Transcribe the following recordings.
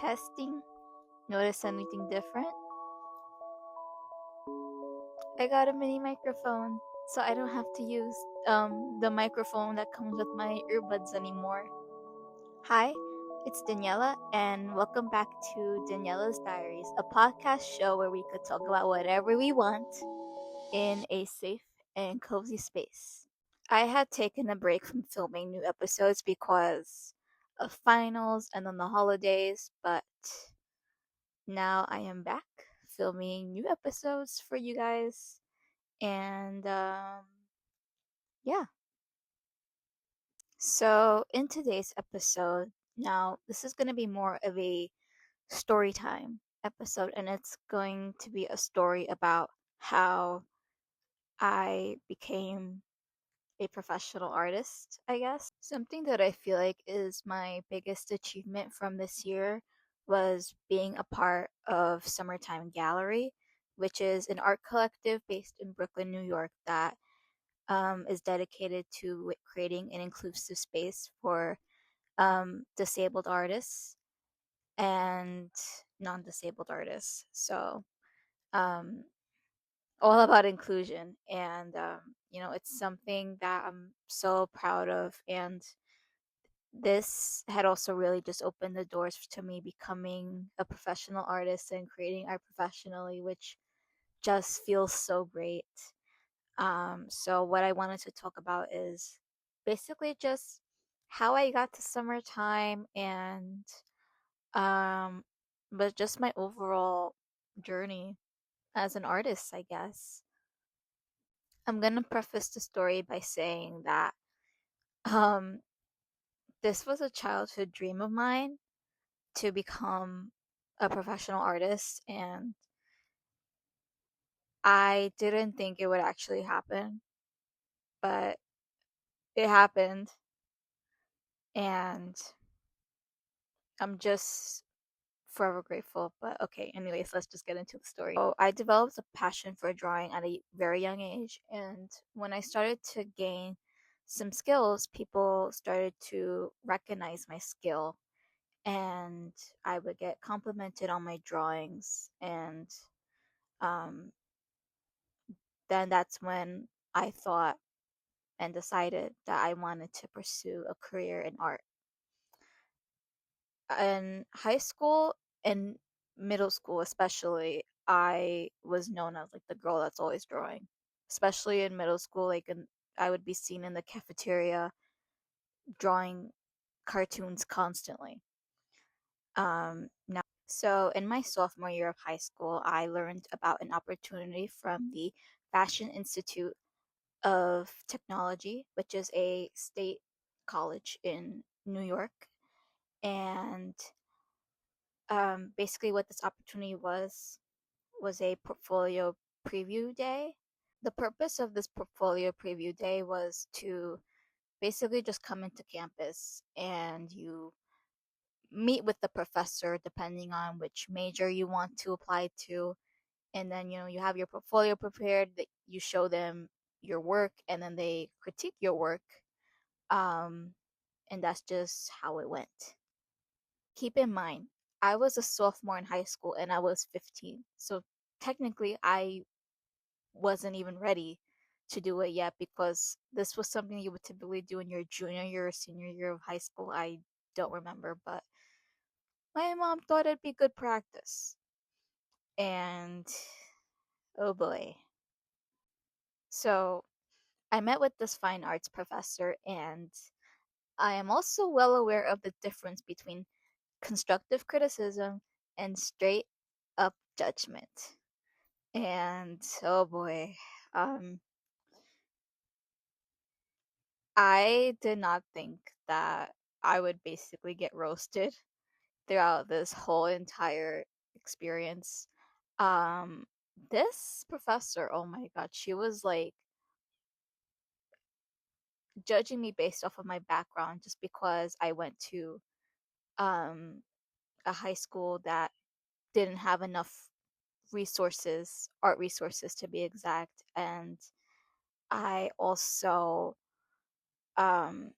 Testing. Notice anything different? I got a mini microphone, so I don't have to use the microphone that comes with my earbuds anymore. Hi, it's Daniella, and welcome back to Daniella's Diaries, a podcast show where we could talk about whatever we want in a safe and cozy space. I had taken a break from filming new episodes because of finals and then the holidays, but now I am back filming new episodes for you guys. And yeah. So, in today's episode, now this is going to be more of a story time episode, and it's going to be a story about how I became a professional artist, I guess. Something that I feel like is my biggest achievement from this year was being a part of Summertime Gallery, which is an art collective based in Brooklyn, New York, that is dedicated to creating an inclusive space for disabled artists and non disabled artists. So, um, all about inclusion. And, it's something that I'm so proud of. And this had also really just opened the doors to me becoming a professional artist and creating art professionally, which just feels so great. So what I wanted to talk about is basically just how I got to summertime and um but just my overall journey as an artist, I guess. I'm gonna preface the story by saying that um this was a childhood dream of mine to become a professional artist, and I didn't think it would actually happen, but it happened, and I'm just forever grateful. But okay, anyways, let's just get into the story. So I developed a passion for drawing at a very young age, and when I started to gain some skills, people started to recognize my skill, and I would get complimented on my drawings, and um, then that's when I thought and decided that I wanted to pursue a career in art. In high school and middle school, especially, I was known as like the girl that's always drawing. Especially in middle school, I would be seen in the cafeteria drawing cartoons constantly. Now, so in my sophomore year of high school, I learned about an opportunity from the Fashion Institute of Technology, which is a state college in New York. And basically, what this opportunity was a portfolio preview day. The purpose of this portfolio preview day was to basically just come into campus and you meet with the professor depending on which major you want to apply to, and then you have your portfolio prepared, that you show them your work, and then they critique your work. um and that's just how it went. Keep in mind, I was a sophomore in high school and I was 15, so technically I wasn't even ready to do it yet, because this was something you would typically do in your junior year or senior year of high school. I don't remember, but my mom thought it'd be good practice. And oh boy. So I met with this fine arts professor, and I am also well aware of the difference between constructive criticism and straight up judgment. And oh boy, um, I did not think that I would basically get roasted throughout this whole entire experience. Um, this professor, oh my god, she was like judging me based off of my background just because I went to um a high school that didn't have enough resources, art resources to be exact, and I also um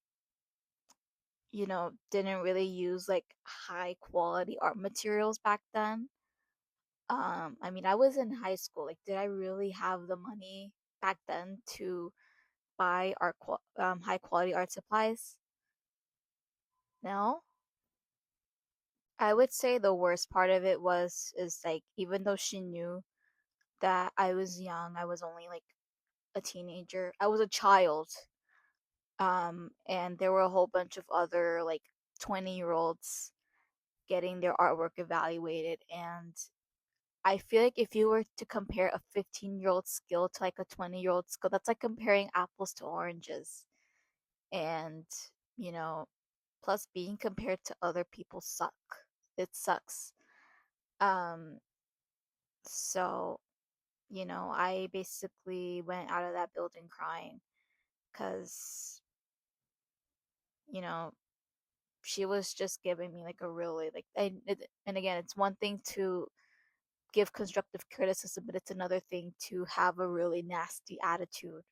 didn't really use like high quality art materials back then. I mean, I was in high school. Like, did I really have the money back then to buy high quality art supplies? No. I would say the worst part of it is like, even though she knew that I was young, I was only like a teenager. I was a child. And there were a whole bunch of other like 20-year-olds getting their artwork evaluated, and I feel like if you were to compare a 15-year-old skill to like a 20-year-old skill, that's like comparing apples to oranges. And, you know, plus being compared to other people It sucks. Um, so, I basically went out of that building crying because, you know, she was just giving me like a really like and again, it's one thing to give constructive criticism, but it's another thing to have a really nasty attitude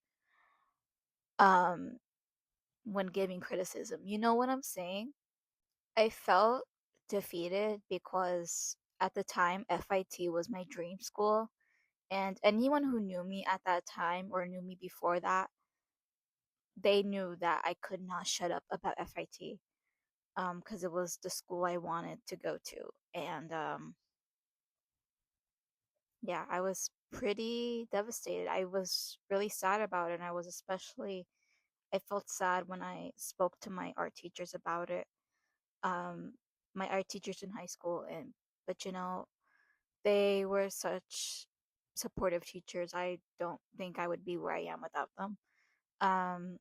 um when giving criticism. You know what I'm saying? I felt defeated because at the time FIT was my dream school, and anyone who knew me at that time or knew me before that, they knew that I could not shut up about FIT because it was the school I wanted to go to. And yeah, I was pretty devastated. I was really sad about it, and I felt sad when I spoke to my art teachers about it. Um, my art teachers in high school, but they were such supportive teachers. I don't think I would be where I am without them.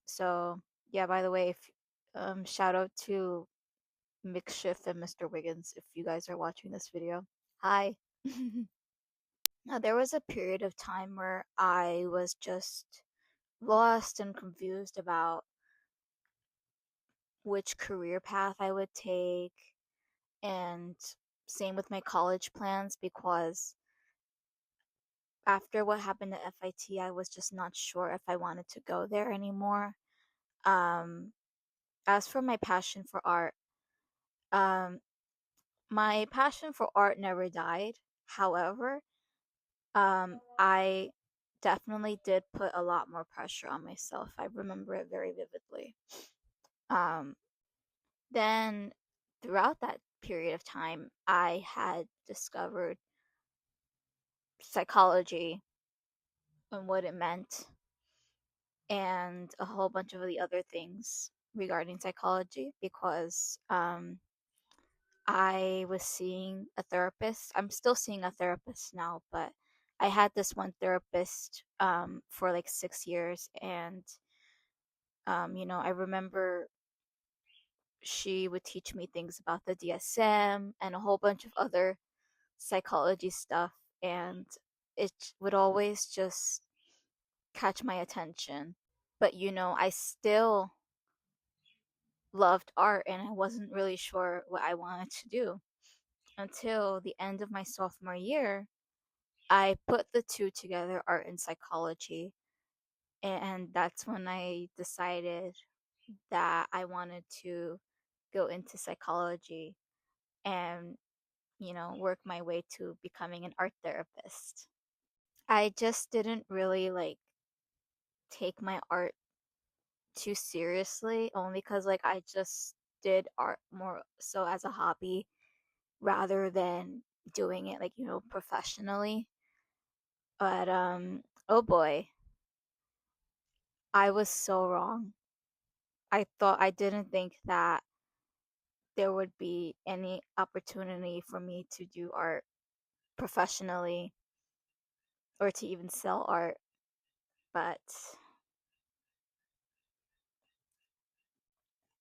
So yeah, by the way, if shout out to Mickshift and Mr. Wiggins if you guys are watching this video. Hi. Now, there was a period of time where I was just lost and confused about which career path I would take, and same with my college plans because after what happened at FIT, I was just not sure if I wanted to go there anymore. Um, as for my passion for art, um, my passion for art never died. However, I definitely did put a lot more pressure on myself. I remember it very vividly. Um, then, throughout that period of time, I had discovered psychology and what it meant, and a whole bunch of the other things regarding psychology because I was seeing a therapist. I'm still seeing a therapist now, but I had this one therapist for like 6 years, and I remember she would teach me things about the DSM and a whole bunch of other psychology stuff, and it would always just catch my attention. But I still loved art, and I wasn't really sure what I wanted to do until the end of my sophomore year. I put the two together, art and psychology, and that's when I decided that I wanted to go into psychology and work my way to becoming an art therapist. I just didn't really like take my art too seriously, only because like I just did art more so as a hobby rather than doing it like professionally. But oh boy, I was so wrong. I didn't think that there would be any opportunity for me to do art professionally or to even sell art. But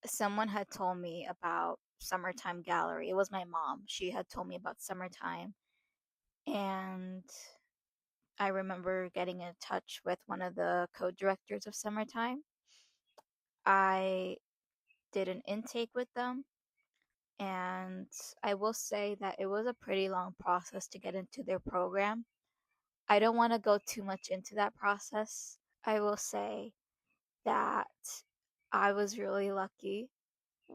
someone had told me about Summertime Gallery. It was my mom. She had told me about Summertime. And I remember getting in touch with one of the co-directors of Summertime. I did an intake with them, and I will say that it was a pretty long process to get into their program. I don't want to go too much into that process. I will say that I was really lucky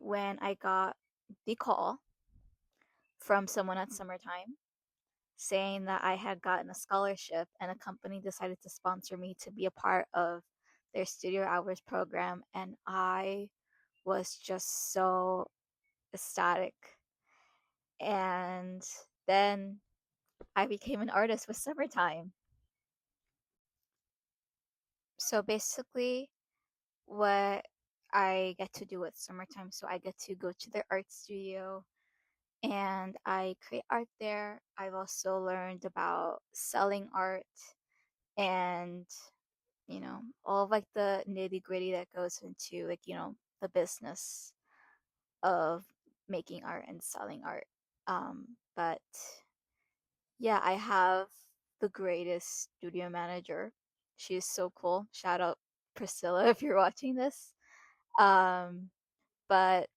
when I got the call from someone at Summertime saying that I had gotten a scholarship and a company decided to sponsor me to be a part of their studio hours program. And I was just so ecstatic. And then I became an artist with Summertime. So basically, what I get to do with Summertime, so I get to go to their art studio and I create art there. I've also learned about selling art and, all of like the nitty gritty that goes into like, the business of making art and selling art. But yeah, I have the greatest studio manager. She is so cool. Shout out Priscilla if you're watching this. Um, but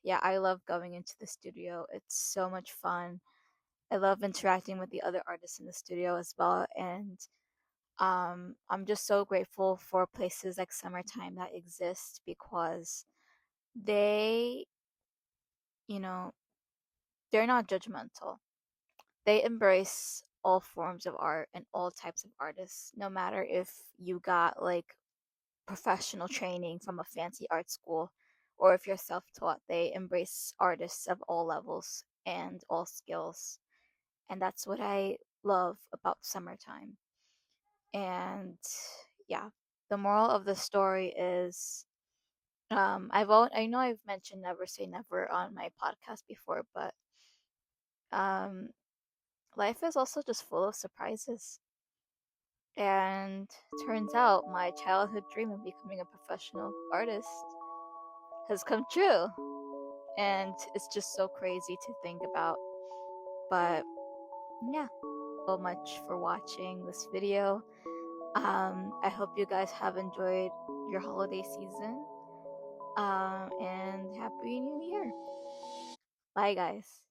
yeah, I love going into the studio. It's so much fun. I love interacting with the other artists in the studio as well. And I'm just so grateful for places like Summertime that exist because they, you know, they're not judgmental. They embrace all forms of art and all types of artists, no matter if you got like professional training from a fancy art school or if you're self taught. They embrace artists of all levels and all skills. And that's what I love about Summertime. And yeah, the moral of the story is I know I've mentioned never say never on my podcast before, but um life is also just full of surprises. And turns out my childhood dream of becoming a professional artist has come true. And it's just so crazy to think about. But yeah, so much for watching this video. I hope you guys have enjoyed your holiday season. And Happy New Year. Bye, guys.